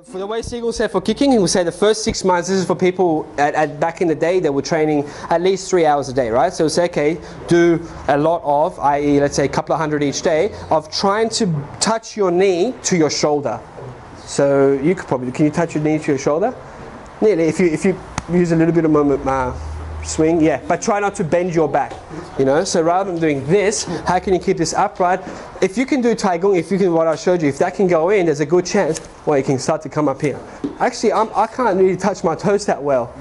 For the way Siegel said for kicking, he would say the first 6 months, this is for people back in the day that were training at least 3 hours a day, right? So say, okay, do a lot of, i.e. let's say a couple of hundred each day, of trying to touch your knee to your shoulder. So you could probably, can you touch your knee to your shoulder? Nearly, if you use a little bit of moment, swing, yeah, but try not to bend your back, you know. So rather than doing this, how can you keep this upright? If you can do Tai Gong, if you can, what I showed you, if that can go in, there's a good chance, well, you can start to come up here. Actually, I can't really touch my toes that well.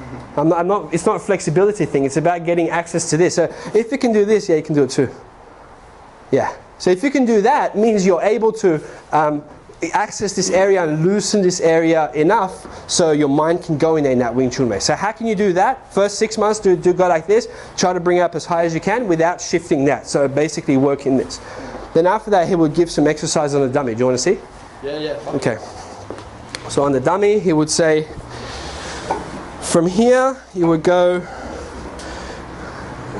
It's not a flexibility thing, it's about getting access to this. So if you can do this, yeah, you can do it too. Yeah, so if you can do that, means you're able to access this area and loosen this area enough so your mind can go in there in that Wing Chun way. So how can you do that? First 6 months, do go like this. Try to bring it up as high as you can without shifting that. So basically work in this. Then after that, he would give some exercise on the dummy. Do you want to see? Yeah. Okay. So on the dummy, he would say, from here, you would go,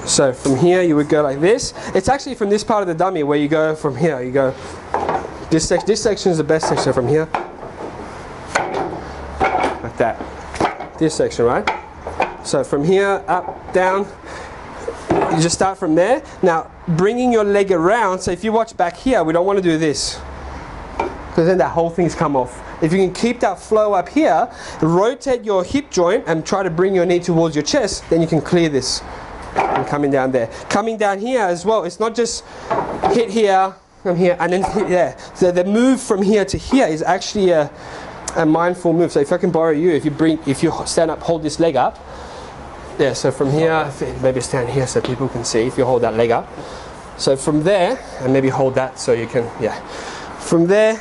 so from here, you would go like this. It's actually from this part of the dummy where you go from here, you go, this section is the best section from here, like that. This section, right? So from here, up, down, you just start from there. Now, bringing your leg around, so if you watch back here, we don't want to do this, because then that whole thing's come off. If you can keep that flow up here, rotate your hip joint and try to bring your knee towards your chest, then you can clear this. And coming down there. Coming down here as well, it's not just hit here, from here, and then hit there. So the move from here to here is actually a mindful move. So if I can borrow you, if you stand up, hold this leg up. Yeah, so from here, maybe stand here so people can see if you hold that leg up. So from there, and maybe hold that so you can, yeah. From there,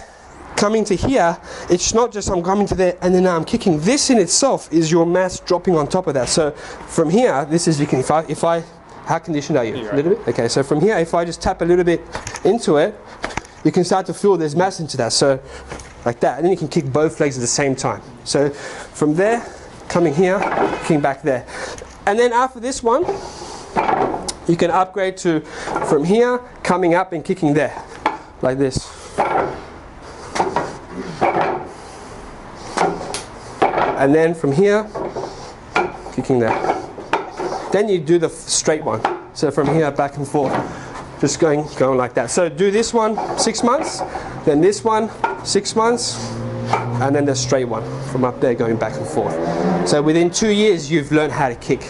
coming to here, it's not just I'm coming to there and then now I'm kicking. This in itself is your mass dropping on top of that. So from here, this is, you can, if I how conditioned are you? A little bit? Okay, so from here, if I just tap a little bit into it, you can start to feel there's mass into that. So like that, and then you can kick both legs at the same time. So from there, coming here, kicking back there. And then after this one, you can upgrade to from here, coming up and kicking there, like this. And then from here, kicking there. Then you do the straight one. So from here, back and forth, just going like that. So do this one 6 months, then this one 6 months, and then the straight one from up there going back and forth. So within 2 years, you've learned how to kick.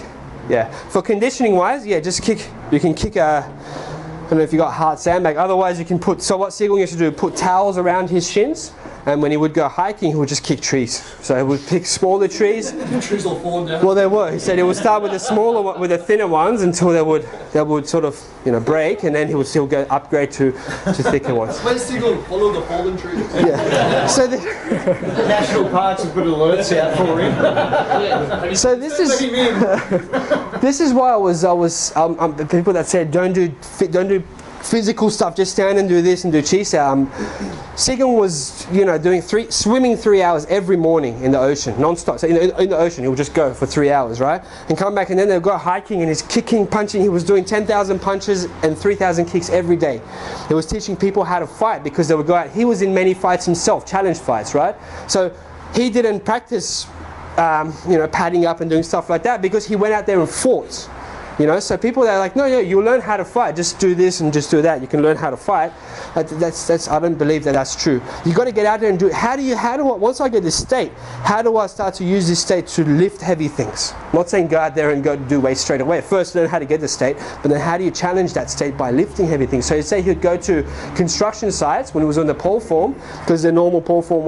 Yeah. For conditioning wise, yeah, just kick. You can kick a, I don't know if you got hard sandbag. Otherwise, you can put. So what Siegel used to do, put towels around his shins. And when he would go hiking, he would just kick trees. So he would pick smaller trees. The trees all falling down. Well, they were. He said he would start with the smaller, with the thinner ones until they would sort of, you know, break, and then he would still go upgrade to thicker ones. When Siegel follow the fallen trees. Yeah. So the national parks have put alerts out for him. So this is this is why I was the people that said don't do physical stuff, just stand and do this and do chi-sao. Siegel was, you know, swimming 3 hours every morning in the ocean, non-stop. So in the ocean, he would just go for 3 hours, right? And come back, and then they'll go hiking, and he's kicking, punching. He was doing 10,000 punches and 3,000 kicks every day. He was teaching people how to fight because they would go out. He was in many fights himself, challenge fights, right? So he didn't practice, you know, padding up and doing stuff like that because he went out there and fought. You know, so people that are like, no, you'll learn how to fight. Just do this and just do that. You can learn how to fight. That's I don't believe that that's true. You got to get out there and do it. How do I, once I get this state, how do I start to use this state to lift heavy things? I'm not saying go out there and go do weights straight away. First, learn how to get the state, but then how do you challenge that state by lifting heavy things? So you say he'd go to construction sites when he was on the pole form because the normal pole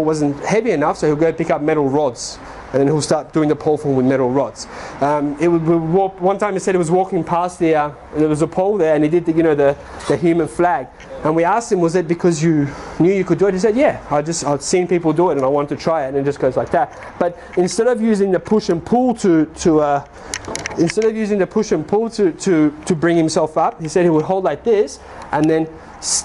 wasn't heavy enough. So he'll go pick up metal rods. And then he'll start doing the pole form with metal rods. One time he said he was walking past there was a pole there, and he did the human flag. And we asked him, was it because you knew you could do it? He said, yeah, I'd seen people do it and I wanted to try it, and it just goes like that. But instead of using the push and pull to bring himself up, he said he would hold like this, and then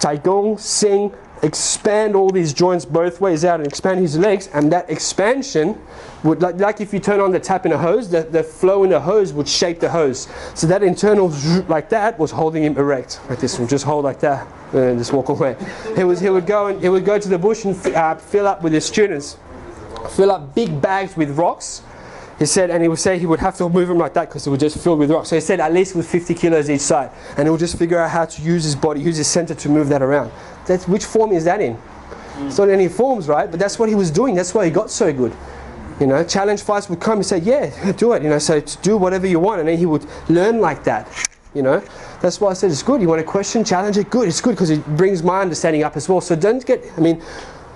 Tai Gong, sing, expand all these joints both ways out and expand his legs, and that expansion would, like if you turn on the tap in a hose, the flow in the hose would shape the hose. So that internal like that was holding him erect, like this one, just hold like that and just walk away. He would go to the bush and fill up with his students, fill up big bags with rocks. He said, and he would say he would have to move them like that because it would just fill with rocks. So he said at least with 50 kilos each side, and he would just figure out how to use his body, use his center to move that around. Which form is that in? It's not any forms, right? But that's what he was doing. That's why he got so good. You know, challenge fights would come and say, yeah, do it. You know, so do whatever you want, and then he would learn like that. You know, that's why I said it's good. You want to question, challenge it, good. It's good because it brings my understanding up as well. So don't get, I mean,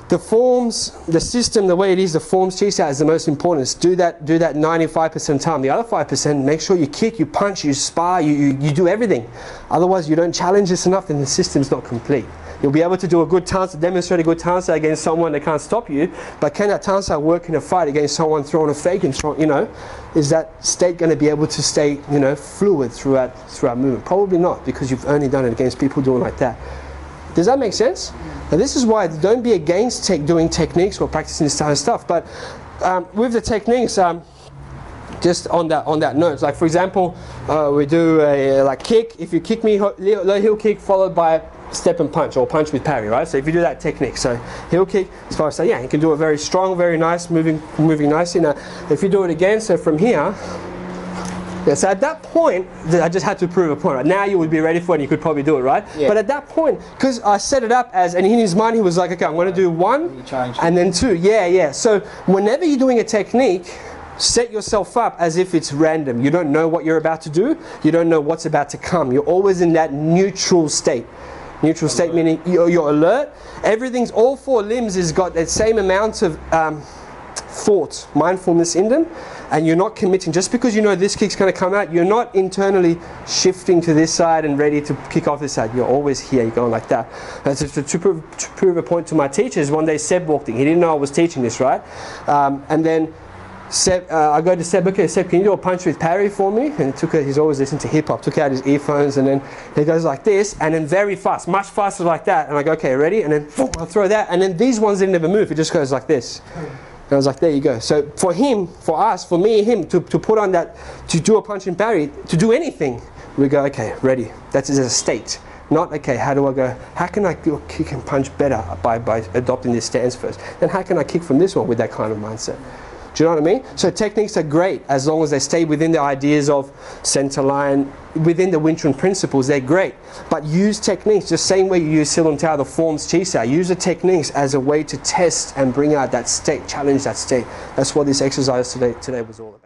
the forms, the system, the way it is, the forms chi is the most important. Do that 95% of the time. The other 5%, make sure you kick, you punch, you spar, you do everything. Otherwise, you don't challenge this enough, then the system's not complete. You'll be able to do a good tansa, demonstrate a good tansa against someone that can't stop you, but can that tansa work in a fight against someone throwing a fake and throwing, you know, is that state going to be able to stay, you know, fluid throughout movement? Probably not, because you've only done it against people doing like that. Does that make sense? Now this is why don't be against doing techniques or practicing this kind of stuff, but with the techniques, just on that note, like for example, we do a like kick. If you kick me, low heel kick followed by step and punch, or punch with parry, right? So if you do that technique, so heel kick, as far as yeah, you can do it very strong, very nice, moving nicely. Now, if you do it again, so from here. Yeah, so at that point, I just had to prove a point. Right? Now you would be ready for it and you could probably do it, right? Yeah. But at that point, because I set it up as, and in his mind he was like, okay, I'm going to do one and then two. Yeah. So whenever you're doing a technique, set yourself up as if it's random. You don't know what you're about to do. You don't know what's about to come. You're always in that neutral state. Neutral state meaning you're alert. Everything's, all four limbs has got that same amount of thought, mindfulness in them, and you're not committing. Just because you know this kick's going to come out, you're not internally shifting to this side and ready to kick off this side. You're always here, you're going like that. To prove a point to my teachers, one day Seb walked in. He didn't know I was teaching this, right? And then Seb, I go to Seb, okay, Seb, can you do a punch with parry for me? And he's always listening to hip hop, took out his earphones, and then he goes like this, and then very fast, much faster like that. And I go, okay, ready? And then boom, I throw that, and then these ones didn't even move, it just goes like this. And I was like, there you go. So for him, for us, for me, him, to put on that, to do a punch and parry, to do anything, we go, okay, ready. That is a state. Not, okay, how do I go, how can I do a kick and punch better by adopting this stance first? Then how can I kick from this one with that kind of mindset? Do you know what I mean? So techniques are great as long as they stay within the ideas of center line, within the Wing Chun principles, they're great. But use techniques, the same way you use Silum Tao, the forms chi sa, use the techniques as a way to test and bring out that state, challenge that state. That's what this exercise today was all about.